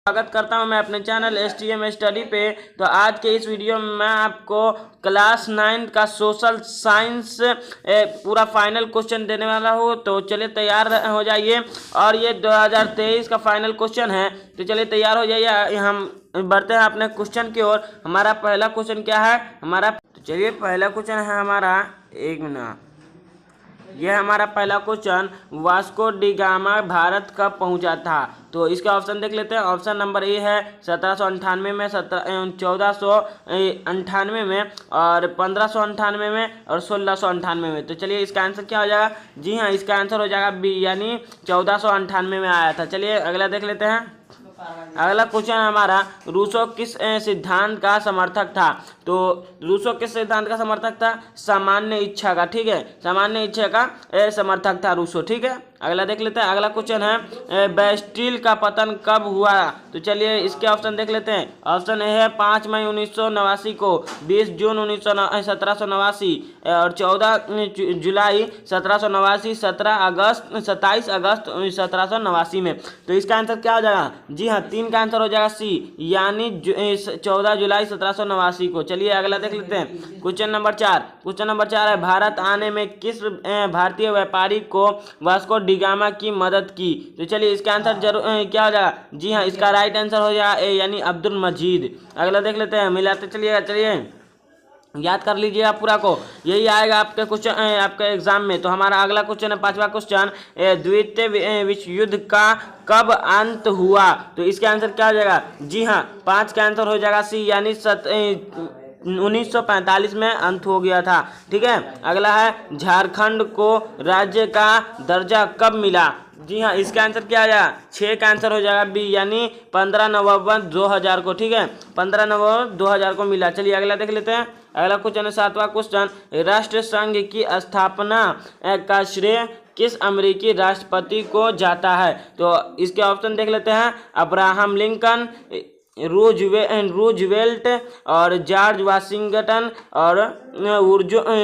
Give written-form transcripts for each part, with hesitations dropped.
स्वागत करता हूं मैं अपने चैनल STM स्टडी पे। तो आज के इस वीडियो में मैं आपको क्लास 9 का सोशल साइंस पूरा फाइनल क्वेश्चन देने वाला हूं। तो चलिए तैयार हो जाइए। और ये 2023 का फाइनल क्वेश्चन है, तो चलिए तैयार हो जाइए। हम बढ़ते हैं अपने क्वेश्चन की ओर। हमारा पहला क्वेश्चन क्या है तो चलिए पहला क्वेश्चन है हमारा, एक मिनट। यह हमारा पहला question, Vasco D gamma Bharat कब पहुंचा था? तो इसका ऑप्शन देख लेते हैं। ऑप्शन नंबर ए है 1798 में, 1498 में, और 1598 में, और 1698 में। तो चलिए इसका आंसर क्या हो जाएगा? जी हाँ, इसका आंसर हो जाएगा बी, यानी 1498 में आया था। चलिए अगला देख लेते हैं। अगला क्वेश्चन हमारा, रूसो किस सिद्धांत का समर्थक था? तो रूसो किस सिद्धांत का समर्थक था? सामान्य इच्छा का। ठीक है, सामान्य इच्छा का समर्थक था रूसो। ठीक है, अगला देख लेते हैं। अगला क्वेश्चन है, बेस्टिल का पतन कब हुआ? तो चलिए इसके ऑप्शन देख लेते हैं। ऑप्शन ए है 5 मई 1989 को, 20 जून 1789, और 14 जुलाई 1789, 27 अगस्त 1789 में। तो इसका आंसर क्या हो जाएगा? जी हाँ, 3 का आंसर हो जाएगा सी, यानी 14 जुलाई 1789 को। चलिए अगला देख लेते हैं। क्वेश्चन नंबर 4 है, भारत आने में किस भारतीय व्यापारी को वास्को डी गामा की मदद की? तो चलिए इसका आंसर जरूर क्या हो जाएगा? जी हाँ, इसका राइट आंसर हो जाएगा ए, यानी अब्दुल मजीद। अगला देख लेते हैं, मिलाते चलिए याद कर लीजिए आप पूरा को, यही आएगा आपके क्वेश्चन आपके एग्जाम में। तो हमारा अगला क्वेश्चन है, 5वां क्वेश्चन, द्वितीय विश्व युद्ध का कब अंत हुआ? तो इसका आंसर क्या हो जाएगा? जी हाँ, 5 का आंसर हो जाएगा सी, यानी 1945 में अंत हो गया था। ठीक है, अगला है, झारखंड को राज्य का दर्जा कब मिला? जी हाँ, इसका आंसर क्या आ जाएगा? 6 का आंसर हो जाएगा बी, यानी 15 नवंबर 2000 को। ठीक है, 15 नवंबर 2000 को मिला। चलिए अगला देख लेते हैं। अगला क्वेश्चन है 7वां क्वेश्चन, राष्ट्र संघ की स्थापना का श्रेय किस अमेरिकी राष्ट्रपति को जाता है? तो इसके ऑप्शन देख लेते हैं। अब्राहम लिंकन, रूजवेल्ट, और जॉर्ज वाशिंगटन, और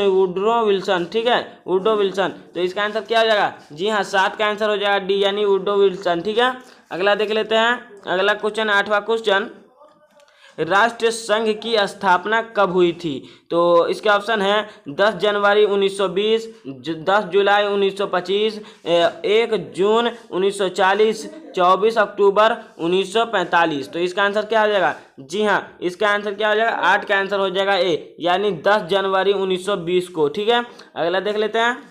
वुडरो विल्सन। ठीक है, वुडरो विल्सन। तो इसका आंसर क्या हो जाएगा? जी हाँ, 7 का आंसर हो जाएगा डी, यानी वुडरो विल्सन। ठीक है, अगला देख लेते हैं। अगला क्वेश्चन 8वां क्वेश्चन, राष्ट्र संघ की स्थापना कब हुई थी? तो इसके ऑप्शन है 10 जनवरी 1920, 10 जुलाई 1925, 1 जून 1940, 24 अक्टूबर 1945। तो इसका आंसर क्या हो जाएगा? जी हाँ, इसका आंसर क्या हो जाएगा? 8 का आंसर हो जाएगा ए, यानी 10 जनवरी 1920 को। ठीक है, अगला देख लेते हैं।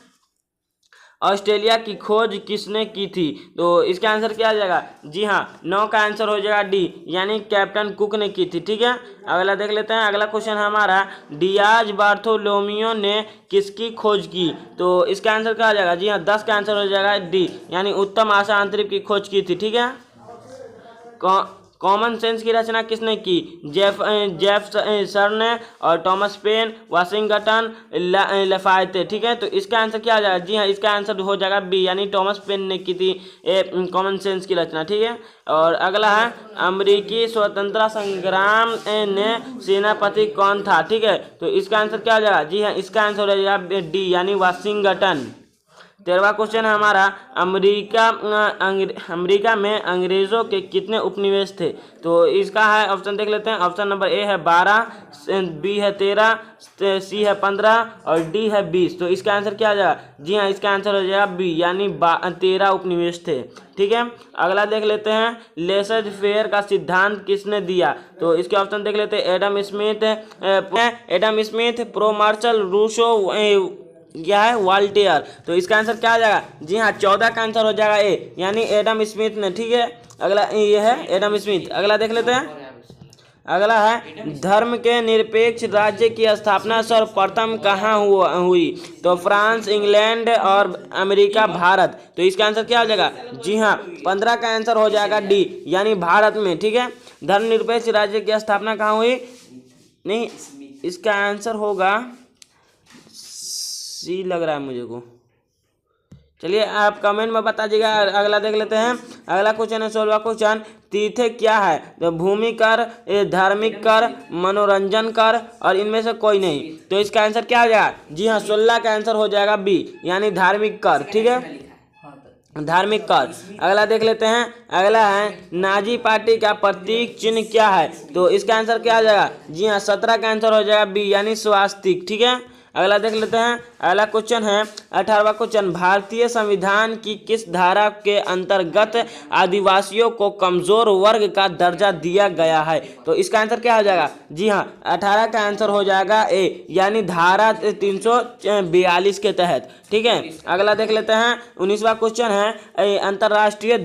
ऑस्ट्रेलिया की खोज किसने की थी? तो इसका आंसर क्या आ जाएगा? जी हाँ, 9 का आंसर हो जाएगा डी, यानी कैप्टन कुक ने की थी। ठीक है, अगला देख लेते हैं। अगला क्वेश्चन हमारा, डियाज बार्थोलोमियो ने किसकी खोज की? तो इसका आंसर क्या आ जाएगा? जी हाँ, 10 का आंसर हो जाएगा डी, यानी उत्तम आशा अंतरिक्ष की खोज की थी। ठीक है, कॉमन सेंस की रचना किसने की? जेफसर ने, और टॉमस पेन, वाशिंगटन, लफायते। ठीक है, तो इसका आंसर क्या आ जाएगा? जी हाँ, इसका आंसर हो जाएगा बी, यानी टॉमस पेन ने की थी कॉमन सेंस की रचना। ठीक है, और अगला है, अमेरिकी स्वतंत्रता संग्राम ने सेनापति कौन था? ठीक है, तो इसका आंसर क्या आ जाएगा? जी हाँ, इसका आंसर हो जाएगा डी, यानी वाशिंगटन। 13वां क्वेश्चन है हमारा, अमेरिका में अंग्रेजों के कितने उपनिवेश थे? तो इसका है ऑप्शन देख लेते हैं। ऑप्शन नंबर ए है 12, बी है 13, सी है 15, और डी है 20। तो इसका आंसर क्या आ जाएगा? जी हाँ, इसका आंसर हो जाएगा बी, यानी 13 उपनिवेश थे। ठीक है, अगला देख लेते हैं, लेसर फेयर का सिद्धांत किसने दिया? तो इसके ऑप्शन देख लेते हैं। Adam Smith, prof Marshall, Rousseau, यह है वाल्टेयर। तो इसका आंसर क्या आ जाएगा? जी हाँ, 14 का आंसर हो जाएगा ए, यानी एडम स्मिथ ने। ठीक है, अगला ये है एडम स्मिथ। अगला देख लेते हैं। अगला है, धर्म के निरपेक्ष राज्य की स्थापना सर्वप्रथम कहाँ हुई? तो फ्रांस, इंग्लैंड, और अमेरिका, भारत। तो इसका आंसर क्या हो जाएगा? जी हाँ, 15 का आंसर हो जाएगा डी, यानी भारत में। ठीक है, धर्मनिरपेक्ष राज्य की स्थापना कहाँ हुई? नहीं, इसका आंसर होगा सी, लग रहा है मुझे को। चलिए आप कमेंट में बता दीजिएगा। अगला देख लेते हैं। अगला क्वेश्चन है 16वां क्वेश्चन, तीर्थ क्या है? तो भूमि कर, धार्मिक कर, मनोरंजन कर, और इनमें से कोई नहीं। तो इसका आंसर क्या हो जाएगा? जी हाँ, 16 का आंसर हो जाएगा बी, यानी धार्मिक कर। ठीक है, धार्मिक कर। अगला देख लेते हैं, अगला है नाजी पार्टी का प्रतीक चिन्ह क्या है? तो इसका आंसर क्या आ जाएगा? जी हाँ, 17 का आंसर हो जाएगा बी यानी स्वास्तिक। ठीक है, अगला देख लेते हैं। अगला क्वेश्चन है 18वां क्वेश्चन, भारतीय संविधान की किस धारा के अंतर्गत आदिवासियों को कमजोर वर्ग का दर्जा दिया गया है? तो इसका आंसर क्या हो जाएगा? जी हाँ, 18 का आंसर हो जाएगा ए यानी धारा 342 के तहत। ठीक है, अगला देख लेते हैं। 19वां क्वेश्चन है अंतर्राष्ट्रीय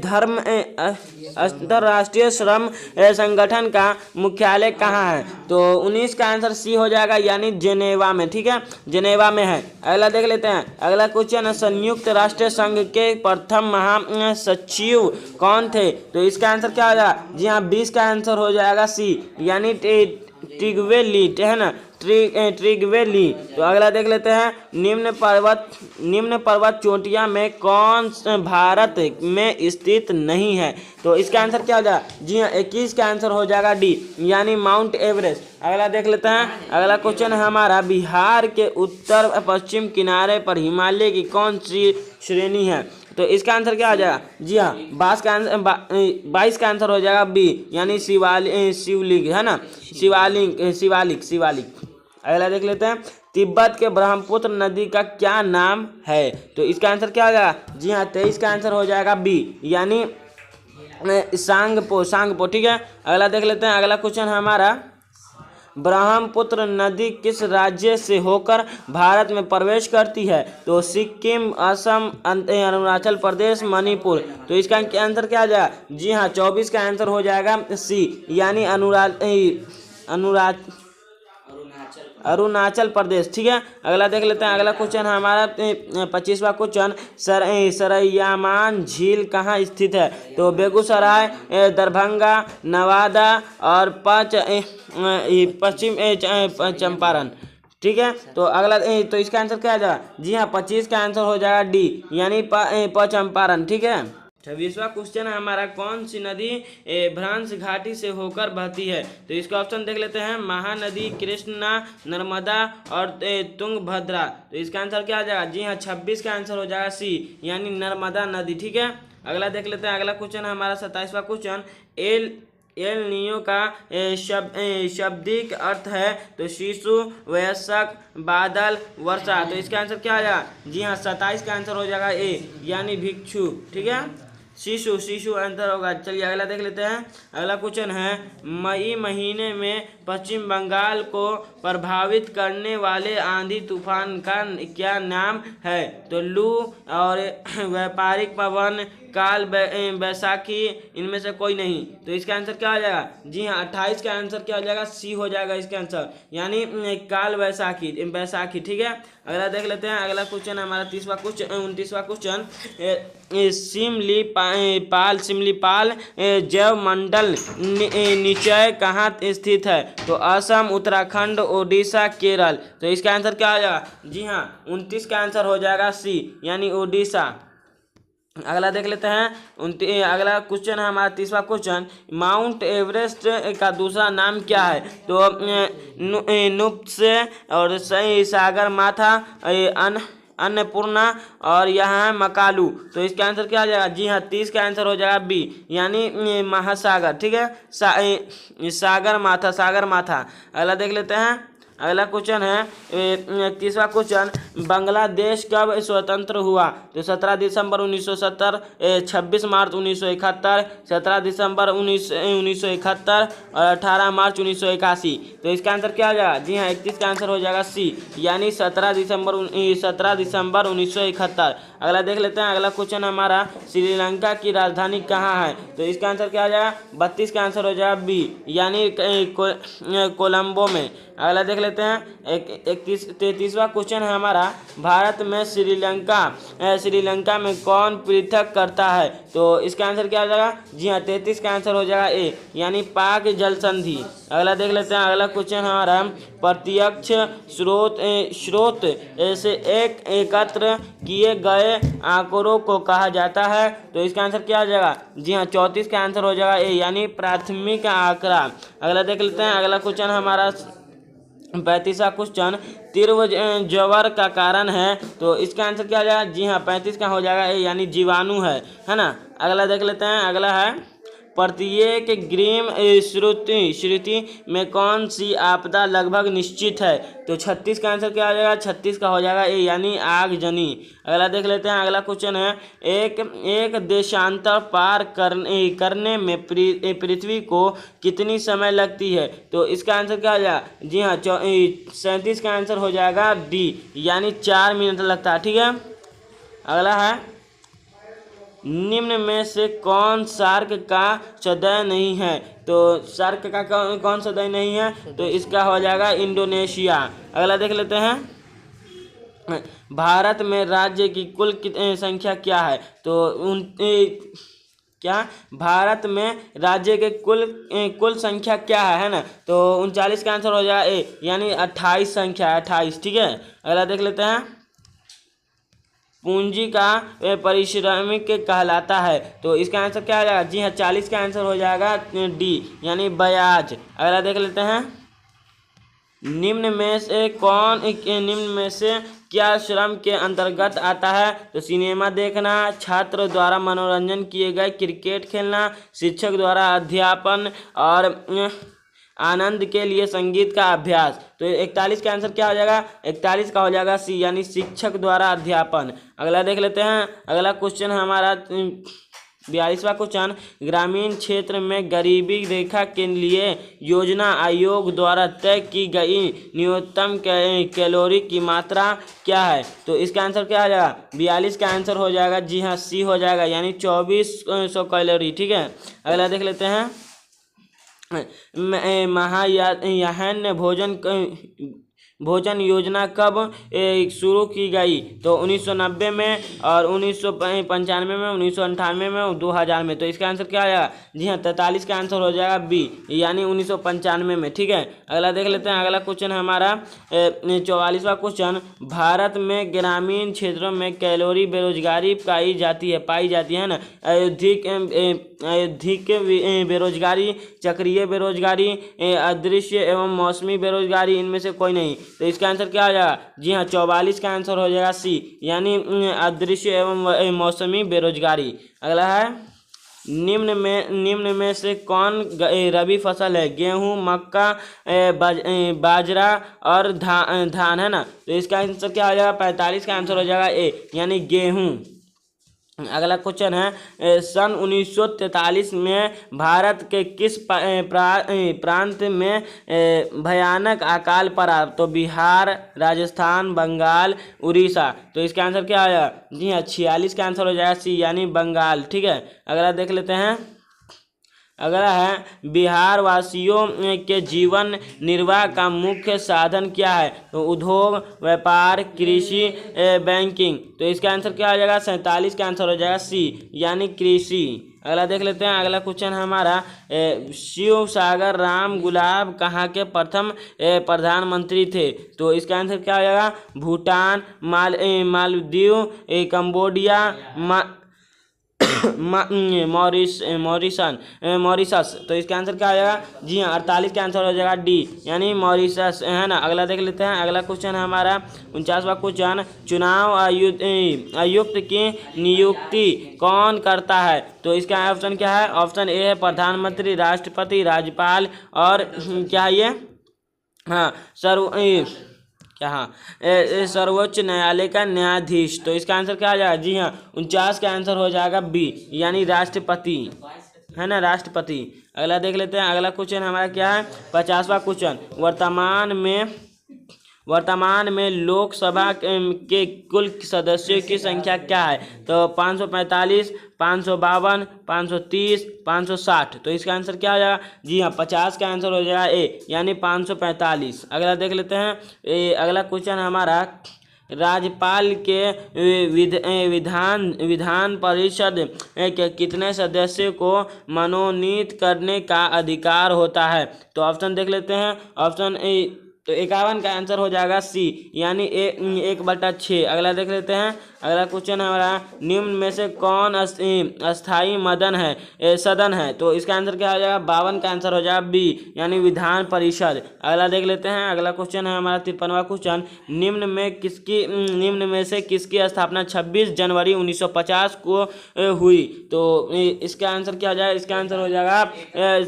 श्रम संगठन का मुख्यालय कहाँ है? तो 19 का आंसर सी हो जाएगा यानी जेनेवा में। ठीक है, जेनेवा में है। अगला देख लेते हैं। अगला क्वेश्चन है संयुक्त राष्ट्र संघ के प्रथम महासचिव कौन थे? तो इसका आंसर क्या हो जाएगा? जी हाँ, 20 का आंसर हो जाएगा सी यानी ट्रिगवे ली, है ना, ट्रिगवे ली। तो अगला देख लेते हैं। निम्न पर्वत चोटियां में कौन भारत में स्थित नहीं है? तो इसका आंसर क्या हो जाएगा? जी हाँ, 21 का आंसर हो जाएगा डी यानी माउंट एवरेस्ट। अगला देख लेते हैं। अगला क्वेश्चन है हमारा बिहार के उत्तर पश्चिम किनारे पर हिमालय की कौन सी श्रेणी है? तो इसका आंसर क्या हो जाएगा? जी हाँ, 22 का आंसर हो जाएगा बी यानी शिवलिंग, है ना, शिवालिक। अगला देख लेते हैं। तिब्बत के ब्रह्मपुत्र नदी का क्या नाम है? तो इसका आंसर क्या हो जाएगा? जी हाँ, 23 का आंसर हो जाएगा बी यानी सांगपो। ठीक है, अगला देख लेते हैं। अगला क्वेश्चन हमारा ब्रह्मपुत्र नदी किस राज्य से होकर भारत में प्रवेश करती है? तो सिक्किम, असम, अरुणाचल प्रदेश, मणिपुर। तो इसका आंसर क्या आ जाएगा? जी हाँ, 24 का आंसर हो जाएगा सी यानी अरुणाचल प्रदेश। ठीक है, अगला देख लेते हैं। अगला क्वेश्चन हमारा 25वां क्वेश्चन, सरैयामान झील कहाँ स्थित है? तो बेगूसराय, दरभंगा, नवादा और पश्चिम चंपारण। ठीक है, तो अगला तो इसका आंसर क्या आ जाएगा? जी हाँ, 25 का आंसर हो जाएगा डी यानी चंपारण। ठीक है, 26वां क्वेश्चन है हमारा कौन सी नदी भ्रंश घाटी से होकर बहती है? तो इसका ऑप्शन देख लेते हैं। महानदी, कृष्णा, नर्मदा और तुंगभद्रा। तो इसका आंसर क्या आ जाएगा? जी हाँ, 26 का आंसर हो जाएगा सी यानी नर्मदा नदी। ठीक है, अगला देख लेते हैं। अगला क्वेश्चन है हमारा 27वां क्वेश्चन, एल नियो का शाब्दिक अर्थ है? तो शिशु, वयस्क, बादल, वर्षा। तो इसका आंसर क्या आ जाएगा? जी हाँ, 27 का आंसर हो जाएगा ए यानी भिक्षु। ठीक है, शिशु आंसर होगा। चलिए अगला देख लेते हैं। अगला क्वेश्चन है मई महीने में पश्चिम बंगाल को प्रभावित करने वाले आंधी तूफान का क्या नाम है? तो लू और व्यापारिक पवन, काल बैसाखी, इनमें से कोई नहीं। तो इसका आंसर क्या हो जाएगा? जी हाँ, 28 का आंसर क्या हो जाएगा? सी हो जाएगा इसका आंसर यानी काल बैसाखी। ठीक है, अगला देख लेते हैं। अगला क्वेश्चन हमारा 29वां क्वेश्चन, सिमलीपाल जैव मंडल निचय कहाँ स्थित है? तो असम, उत्तराखंड, ओडिशा, केरल। तो इसका आंसर क्या हो जाएगा? जी हाँ, 29 का आंसर हो जाएगा सी यानी ओडिशा। अगला देख लेते हैं। अगला क्वेश्चन है हमारा 30वां क्वेश्चन, माउंट एवरेस्ट का दूसरा नाम क्या है? तो नुप्स और सागर माथा, अन्नपूर्णा और यहाँ है मकालू। तो इसका आंसर क्या आ जाएगा? जी हाँ, 30 का आंसर हो जाएगा बी यानी महासागर। ठीक है, सागर माथा। अगला देख लेते हैं। अगला क्वेश्चन है 30वां क्वेश्चन, बांग्लादेश कब स्वतंत्र हुआ? तो 17 दिसंबर 1970, 26 मार्च 1971, 17 दिसंबर 1971 और 18 मार्च 1981। तो इसका आंसर क्या आ जाएगा? जी हाँ, 31 का आंसर हो जाएगा सी यानी 17 दिसंबर 1971। अगला देख लेते हैं। अगला क्वेश्चन हमारा श्रीलंका की राजधानी कहाँ है? तो इसका आंसर क्या आ जाएगा? 32 का आंसर हो जाएगा बी यानी कोलंबो में। अगला देख लेते हैं। 33वां क्वेश्चन है हमारा, भारत में श्रीलंका में कौन पृथक करता है? तो इसका आंसर क्या हो जाएगा? जी हाँ, 33 का आंसर हो जाएगा ए यानी पाक जल संधि। अगला देख लेते हैं। अगला क्वेश्चन हमारा प्रत्यक्ष स्रोत से एकत्र किए गए आंकड़ों को कहा जाता है? तो इसका आंसर क्या हो जाएगा? जी हाँ, 34 का आंसर हो जाएगा ए यानी प्राथमिक आंकड़ा। अगला देख लेते हैं। अगला क्वेश्चन हमारा 35वां क्वेश्चन तीव्र ज्वर का कारण है, तो इसका आंसर क्या हो जाएगा? जी हाँ, 35 का हो जाएगा ए, यानी जीवाणु है ना। अगला देख लेते हैं। अगला है प्रत्येक ग्रीम श्रुति में कौन सी आपदा लगभग निश्चित है? तो 36 का आंसर क्या हो जाएगा? 36 का हो जाएगा ए, यानी आगजनी। अगला देख लेते हैं। अगला क्वेश्चन है एक देशांतर पार करने में पृथ्वी को कितनी समय लगती है? तो इसका आंसर क्या हो जाएगा? जी हाँ, 37 का आंसर हो जाएगा डी, यानी 4 मिनट लगता है। ठीक है। अगला है निम्न में से कौन शार्क का सदस्य नहीं है? तो शार्क का कौन सदस्य नहीं है? तो इसका हो जाएगा इंडोनेशिया। अगला देख लेते हैं। भारत में राज्य की कुल संख्या क्या है? तो क्या भारत में राज्य के कुल संख्या क्या है ना? तो 39 का आंसर हो जाएगा ए, यानी 28 संख्या है, 28। ठीक है। अगला देख लेते हैं। पूंजी का पारिश्रमिक कहलाता है, तो इसका आंसर क्या हो जाएगा? जी हाँ, 40 का आंसर हो जाएगा डी, यानी ब्याज। अगला देख लेते हैं। निम्न में से क्या श्रम के अंतर्गत आता है? तो सिनेमा देखना, छात्र द्वारा मनोरंजन किए गए क्रिकेट खेलना, शिक्षक द्वारा अध्यापन और आनंद के लिए संगीत का अभ्यास। तो 41 का आंसर क्या हो जाएगा? 41 का हो जाएगा सी, यानी शिक्षक द्वारा अध्यापन। अगला देख लेते हैं। अगला क्वेश्चन हमारा 42वां क्वेश्चन ग्रामीण क्षेत्र में गरीबी रेखा के लिए योजना आयोग द्वारा तय की गई न्यूनतम कैलोरी की मात्रा क्या है? तो इसका आंसर क्या हो जाएगा? 42 का आंसर हो जाएगा जी हाँ सी हो जाएगा, यानी 2400 कैलोरी। ठीक है। अगला देख लेते हैं। महायान भोजन योजना कब शुरू की गई? तो 1990 में और 1995 में, 1998 में और 2000 में। तो इसका आंसर क्या आएगा? जी हाँ, 43 का आंसर हो जाएगा बी, यानी 1995 में। ठीक है। अगला देख लेते हैं। अगला क्वेश्चन हमारा 44वां क्वेश्चन भारत में ग्रामीण क्षेत्रों में कैलोरी बेरोजगारी पाई जाती है ना। अत्यधिक बेरोजगारी, चक्रीय बेरोजगारी, अदृश्य एवं मौसमी बेरोजगारी, इनमें से कोई नहीं। तो इसका आंसर क्या हो जाएगा? जी हाँ, 44 का आंसर हो जाएगा सी, यानी अदृश्य एवं मौसमी बेरोजगारी। अगला है निम्न में से कौन रबी फसल है? गेहूं, मक्का, बाजरा और धान है ना। तो इसका आंसर क्या हो जाएगा? 45 का आंसर हो जाएगा ए, यानी गेहूं। अगला क्वेश्चन है सन 1943 में भारत के किस प्रांत में भयानक अकाल पड़ा? तो बिहार, राजस्थान, बंगाल, उड़ीसा। तो इसका आंसर क्या आया? जी हाँ, 46 का आंसर हो जाएगा सी, यानी बंगाल। ठीक है। अगला देख लेते हैं। अगला है बिहार वासियों के जीवन निर्वाह का मुख्य साधन क्या है? तो उद्योग, व्यापार, कृषि, बैंकिंग। तो इसका आंसर क्या हो जाएगा? 47 का आंसर हो जाएगा सी, यानी कृषि। अगला देख लेते हैं। अगला क्वेश्चन हमारा शिव सागर राम गुलाब कहाँ के प्रथम प्रधानमंत्री थे? तो इसका आंसर क्या हो जाएगा? Bhutan, Maldives, Cambodia, Mauritius. तो इसका आंसर क्या आ जाएगा? जी हाँ, 48 का आंसर हो जाएगा डी, यानी मॉरिशस है ना। अगला देख लेते हैं। अगला क्वेश्चन है हमारा 49वां क्वेश्चन चुनाव आयुक्त की नियुक्ति कौन करता है? तो इसका ऑप्शन क्या है? ऑप्शन ए है प्रधानमंत्री, राष्ट्रपति, राज्यपाल और क्या है ये? हाँ, सर्वोच्च न्यायालय का न्यायाधीश। तो इसका आंसर क्या आ जाएगा? जी हाँ, 49 का आंसर हो जाएगा बी, यानी राष्ट्रपति है ना, राष्ट्रपति। अगला देख लेते हैं। अगला क्वेश्चन हमारा क्या है? 50वां क्वेश्चन वर्तमान में लोकसभा के कुल सदस्यों की संख्या क्या है? तो 545, 552, 530, 560। तो इसका आंसर क्या हो जाएगा? जी हाँ, 50 का आंसर हो जाएगा ए, यानी 545। अगला देख लेते हैं। अगला क्वेश्चन हमारा राज्यपाल के विधान परिषद के कितने सदस्यों को मनोनीत करने का अधिकार होता है? तो ऑप्शन देख लेते हैं। ऑप्शन ए तो 51 का आंसर हो जाएगा सी, यानी 1/6। अगला देख लेते हैं। अगला क्वेश्चन है हमारा, निम्न में से कौन अस्थाई सदन है? तो इसका आंसर क्या हो जाएगा? 52 का आंसर हो जाएगा बी, यानी विधान परिषद। अगला देख लेते हैं, अगला क्वेश्चन है हमारा 53वां क्वेश्चन, निम्न में से किसकी स्थापना 26 जनवरी 1950 को हुई? तो इसका आंसर क्या हो जाएगा? इसका आंसर हो जाएगा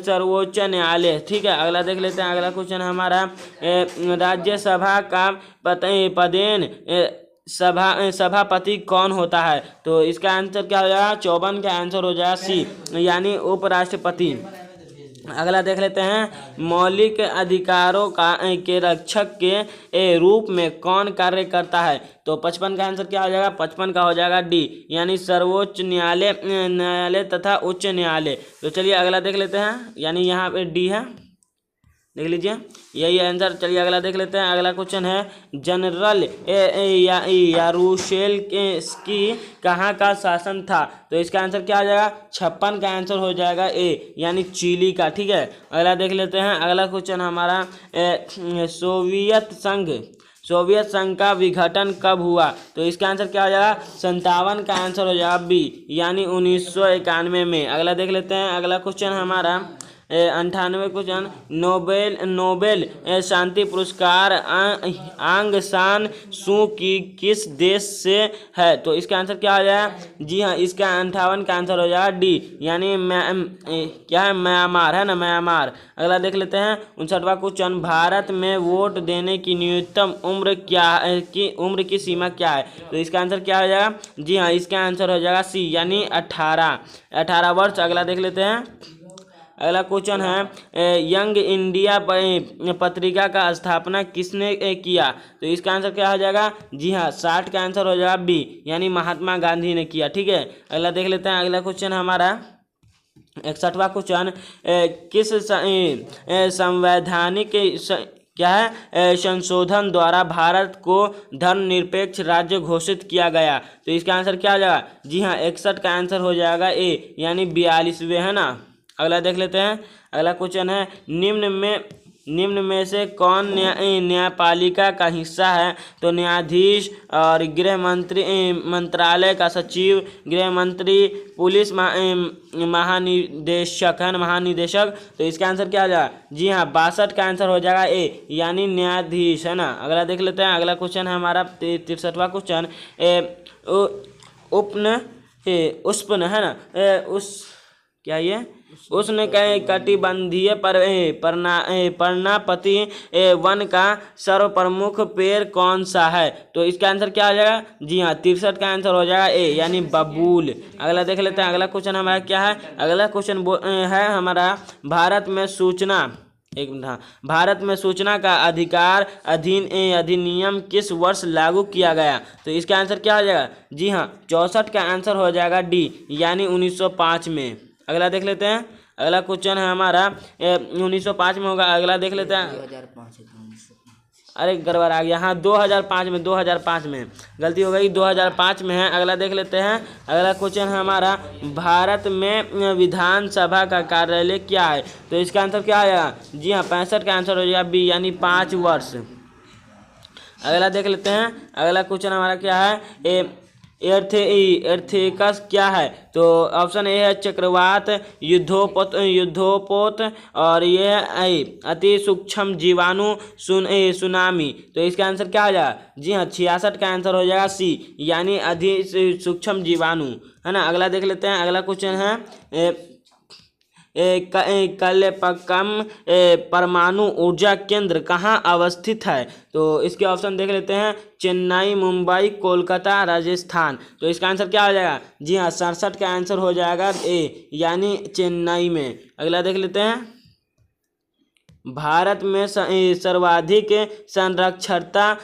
सर्वोच्च न्यायालय। ठीक है, अगला देख लेते हैं, अगला क्वेश्चन हमारा, राज्यसभा का पदेन सभापति कौन होता है? तो इसका आंसर क्या हो जाएगा? 54 का आंसर हो जाएगा सी, यानी उपराष्ट्रपति। अगला देख लेते हैं, मौलिक अधिकारों के रक्षक के रूप में कौन कार्य करता है? तो 55 का आंसर क्या हो जाएगा? 55 का हो जाएगा डी, यानी सर्वोच्च न्यायालय तथा उच्च न्यायालय। तो चलिए अगला देख लेते हैं, यानी यहाँ पे डी है, देख लीजिए यही आंसर। चलिए अगला देख लेते हैं, अगला क्वेश्चन है, जनरल यारूशेल की कहाँ का शासन था? तो इसका आंसर क्या हो जाएगा? 56 का आंसर हो जाएगा ए, यानी चिली का। ठीक है, अगला देख लेते हैं, अगला क्वेश्चन हमारा, सोवियत संघ का विघटन कब हुआ? तो इसका आंसर क्या हो जाएगा? 57 का आंसर हो जाएगा बी, यानी 1991 में। अगला देख लेते हैं, अगला क्वेश्चन हमारा 98 क्वेश्चन, नोबेल शांति पुरस्कार आंग सान सू की किस देश से है? तो इसका आंसर क्या हो जाएगा? जी हाँ, इसका 58 का आंसर हो जाएगा डी, यानी क्या है? म्यांमार है ना, म्यांमार। अगला देख लेते हैं 59वां क्वेश्चन, भारत में वोट देने की न्यूनतम उम्र की सीमा क्या है? तो इसका आंसर क्या हो जाएगा? जी हाँ, इसका आंसर हो जाएगा सी, यानी 18 वर्ष। अगला देख लेते हैं, अगला क्वेश्चन है, यंग इंडिया पत्रिका का स्थापना किसने किया? तो इसका आंसर क्या हो जाएगा? जी हाँ, 60 का आंसर हो जाएगा बी, यानी महात्मा गांधी ने किया। ठीक है, अगला देख लेते हैं, अगला क्वेश्चन हमारा 61वां क्वेश्चन, किस संवैधानिक क्या है संशोधन द्वारा भारत को धर्मनिरपेक्ष राज्य घोषित किया गया? तो इसका आंसर क्या हो जाएगा? जी हाँ, 61 का आंसर हो जाएगा ए, यानी 42वें, है ना। अगला देख लेते हैं, अगला क्वेश्चन है, निम्न में से कौन न्यायपालिका का हिस्सा है? तो न्यायाधीश और गृह मंत्रालय का सचिव, गृह मंत्री, पुलिस महानिदेशक है ना, महानिदेशक। तो इसका आंसर क्या हो जाएगा? जी हाँ, 62 का आंसर हो जाएगा ए, यानी न्यायाधीश, है ना। अगला देख लेते हैं, अगला क्वेश्चन है हमारा 63वां क्वेश्चन, उष्ण है ना, क्या ये उष्ण कटिबंधीय पर्णपाती वन का सर्वप्रमुख पेड़ कौन सा है? तो इसका आंसर क्या हो जाएगा? जी हाँ, 63 का आंसर हो जाएगा ए, यानी बबूल। अगला देख लेते हैं, अगला क्वेश्चन हमारा क्या है? अगला क्वेश्चन है हमारा, भारत में सूचना का अधिकार अधिनियम किस वर्ष लागू किया गया? तो इसका आंसर क्या हो जाएगा? जी हाँ, 64 का आंसर हो जाएगा डी, यानी 1905 में। अगला देख लेते हैं, अगला क्वेश्चन है हमारा 1905 में होगा। अगला देख लेते हैं, 2005 अरे गड़बड़ आ गया, हाँ 2005 में गलती हो गई, 2005 में है। अगला देख लेते हैं, अगला क्वेश्चन है हमारा, भारत में विधानसभा का कार्यालय क्या है? तो इसका आंसर क्या आएगा? जी हाँ, 65 का आंसर हो जाएगा बी, यानी 5 वर्ष। अगला देख लेते हैं, अगला क्वेश्चन हमारा क्या है, एर्थेकस क्या है? तो ऑप्शन ए है चक्रवात, युद्धोपोत और ये है अति सूक्ष्म जीवाणु, सुनामी। तो इसका आंसर क्या हो जाएगा? जी हाँ, 66 का आंसर हो जाएगा सी, यानी अति सूक्ष्म जीवाणु, है ना। अगला देख लेते हैं, अगला क्वेश्चन है, कलपक्कम परमाणु ऊर्जा केंद्र कहाँ अवस्थित है? तो इसके ऑप्शन देख लेते हैं, चेन्नई, मुंबई, कोलकाता, राजस्थान। तो इसका आंसर क्या हो जाएगा? जी हाँ, 67 का आंसर हो जाएगा ए, यानी चेन्नई में। अगला देख लेते हैं, भारत में सर्वाधिक साक्षरता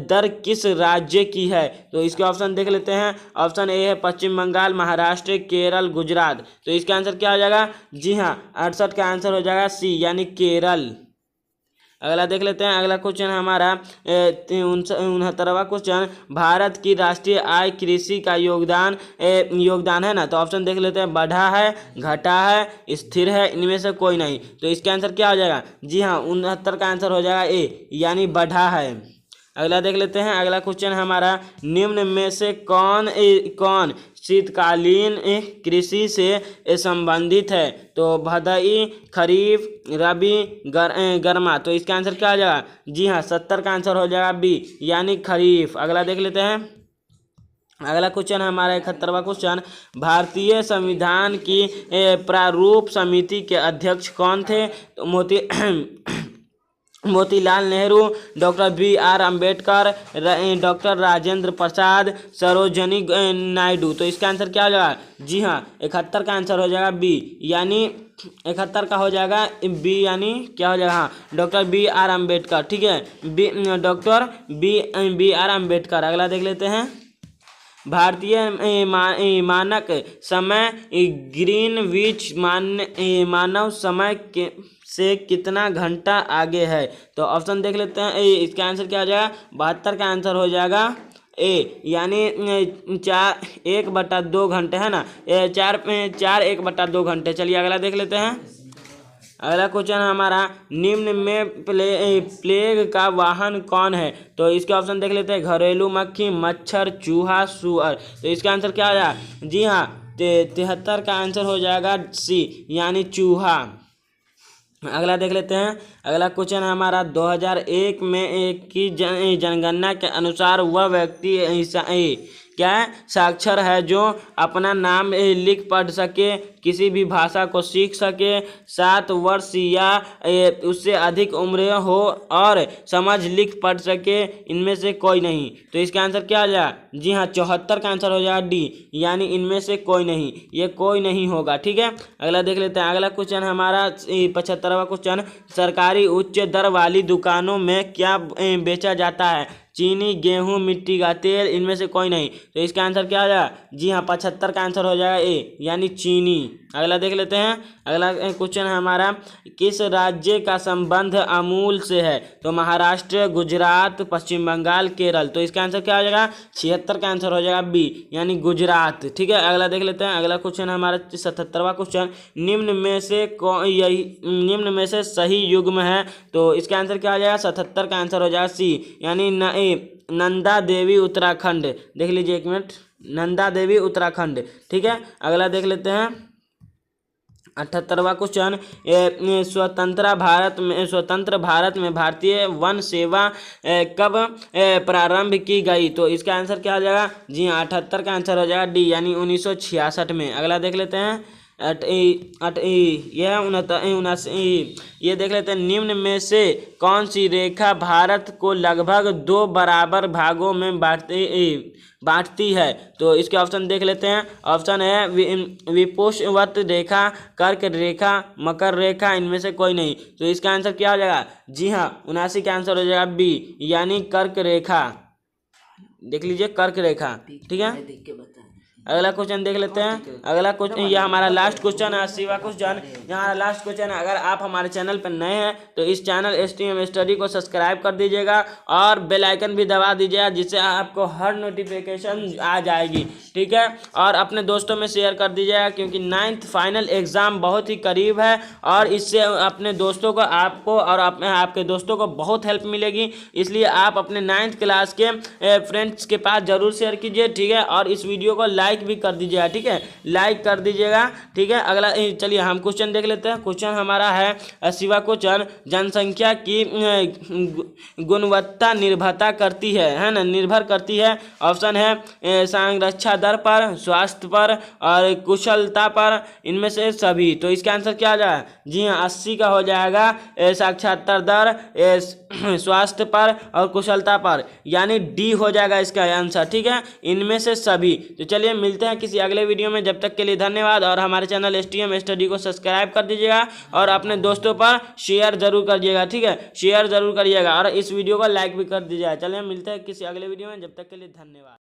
दर किस राज्य की है? तो इसके ऑप्शन देख लेते हैं, ऑप्शन ए है पश्चिम बंगाल, महाराष्ट्र, केरल, गुजरात। तो इसका आंसर क्या हो जाएगा? जी हाँ, 68 का आंसर हो जाएगा सी, यानी केरल। अगला देख लेते हैं, अगला क्वेश्चन हमारा 69वां क्वेश्चन, भारत की राष्ट्रीय आय कृषि का योगदान है ना। तो ऑप्शन देख लेते हैं, बढ़ा है, घटा है, स्थिर है, इनमें से कोई नहीं। तो इसका आंसर क्या हो जाएगा? जी हाँ, 69 का आंसर हो जाएगा ए, यानी बढ़ा है। अगला देख लेते हैं। अगला क्वेश्चन हमारा, निम्न में से कौन शीतकालीन कृषि से संबंधित है? तो भदई, खरीफ, रबी, गर्मा। तो इसका आंसर क्या आ जाएगा? जी हाँ, 70 का आंसर हो जाएगा बी, यानी खरीफ। अगला देख लेते हैं। अगला क्वेश्चन हमारा 71वां क्वेश्चन, भारतीय संविधान की प्रारूप समिति के अध्यक्ष कौन थे? तो Motilal Nehru, doctor B.R. Ambedkar, doctor Rajendra Prasad, Sarojini Naidu. तो इसका आंसर क्या हो जाएगा? जी हाँ, 71 का आंसर हो जाएगा बी, यानी 71 का हो जाएगा बी, यानी क्या हो जाएगा? हाँ, डॉक्टर B.R. अम्बेडकर। ठीक है, डॉक्टर B.R. अम्बेडकर। अगला देख लेते हैं। भारतीय मानक समय ग्रीनविच मानव समय से कितना घंटा आगे है? तो ऑप्शन देख लेते हैं। इसका आंसर क्या हो जाएगा? 72 का आंसर हो जाएगा ए, यानी 1/2 घंटे है ना, 1/2 घंटे। चलिए अगला देख लेते हैं। अगला क्वेश्चन हमारा, निम्न में प्लेग का वाहन कौन है? तो इसके ऑप्शन देख लेते हैं। घरेलू मक्खी, मच्छर, चूहा, सुअर। तो इसका आंसर क्या आ जाएगा? जी हाँ, 73 का आंसर हो जाएगा सी, यानी चूहा। अगला देख लेते हैं। अगला क्वेश्चन हमारा, 2001 में की जनगणना के अनुसार वह व्यक्ति क्या है? साक्षर है जो अपना नाम लिख पढ़ सके, किसी भी भाषा को सीख सके, 7 वर्ष या उससे अधिक उम्र हो और समझ लिख पढ़ सके, इनमें से कोई नहीं। तो इसका आंसर क्या आ जाएगा? जी हाँ, 74 का आंसर हो जाएगा डी, यानी इनमें से कोई नहीं, ये कोई नहीं होगा। ठीक है, अगला देख लेते हैं। अगला क्वेश्चन हमारा 75वां क्वेश्चन, सरकारी उच्च दर वाली दुकानों में क्या बेचा जाता है? चीनी, गेहूं, मिट्टी का तेल, इनमें से कोई नहीं। तो इसका आंसर क्या हो जाएगा? जी हाँ, 75 का आंसर हो जाएगा ए, यानी चीनी। अगला देख लेते हैं। अगला क्वेश्चन हमारा, किस राज्य का संबंध अमूल से है? तो महाराष्ट्र, गुजरात, पश्चिम बंगाल, केरल। तो इसका आंसर क्या हो जाएगा? 76 का आंसर हो जाएगा बी, यानी गुजरात। ठीक है, अगला देख लेते हैं। अगला क्वेश्चन हमारा 77वां क्वेश्चन, निम्न में से सही युग्म है? तो इसका आंसर क्या हो जाएगा? 77 का आंसर हो जाएगा सी, यानी नंदा देवी उत्तराखंड। देख लीजिए एक मिनट, नंदा देवी उत्तराखंड। ठीक है, अगला देख लेते हैं। 78वां क्वेश्चन, स्वतंत्र भारत में भारतीय वन सेवा कब प्रारंभ की गई? तो इसका आंसर क्या हो जाएगा? जी हाँ, 78 का आंसर हो जाएगा डी, यानी 1966 में। अगला देख लेते हैं। ये देख लेते हैं। निम्न में से कौन सी रेखा भारत को लगभग 2 बराबर भागों में बांटती है? तो इसके ऑप्शन देख लेते हैं। ऑप्शन है विषुवत रेखा, कर्क रेखा, मकर रेखा, इनमें से कोई नहीं। तो इसका आंसर क्या हो जाएगा? जी हाँ, 79 का आंसर हो जाएगा बी, यानी कर्क रेखा। देख लीजिए, कर्क रेखा। ठीक है, अगला क्वेश्चन देख लेते हैं। अगला क्वेश्चन, यह हमारा लास्ट क्वेश्चन है, 80वां क्वेश्चन। हमारा लास्ट क्वेश्चन है, अगर आप हमारे चैनल पर नए हैं तो इस चैनल STM स्टडी को सब्सक्राइब कर दीजिएगा और बेल आइकन भी दबा दीजिएगा, जिससे आपको हर नोटिफिकेशन आ जाएगी। ठीक है, और अपने दोस्तों में शेयर कर दीजिएगा, क्योंकि 9th फाइनल एग्ज़ाम बहुत ही करीब है और इससे अपने दोस्तों को, आपको और आपके दोस्तों को बहुत हेल्प मिलेगी। इसलिए आप अपने 9th क्लास के फ्रेंड्स के पास ज़रूर शेयर कीजिए। ठीक है, और इस वीडियो को लाइक भी कर दीजिएगा। ठीक है, लाइक कर दीजिएगा। ठीक है, अगला चलिए हम क्वेश्चन देख लेते हैं। क्वेश्चन हमारा है 80वां क्वेश्चन, जनसंख्या की गुणवत्ता निर्भरता करती है ना, निर्भर करती है। ऑप्शन है संरक्षा दर पर, स्वास्थ्य पर और कुशलता पर, इनमें से सभी। तो इसका आंसर क्या आ जाएगा? जी हाँ, 80 का हो जाएगा साक्षरता दर, स्वास्थ्य पर और कुशलता पर, यानी डी हो जाएगा इसका आंसर। ठीक है, इनमें से सभी। तो चलिए मिलते हैं किसी अगले वीडियो में, जब तक के लिए धन्यवाद। और हमारे चैनल STM स्टडी को सब्सक्राइब कर दीजिएगा और अपने दोस्तों पर शेयर जरूर करिएगा। ठीक है, शेयर जरूर करिएगा और इस वीडियो को लाइक भी कर दीजिएगा। चलिए मिलते हैं किसी अगले वीडियो में, जब तक के लिए धन्यवाद।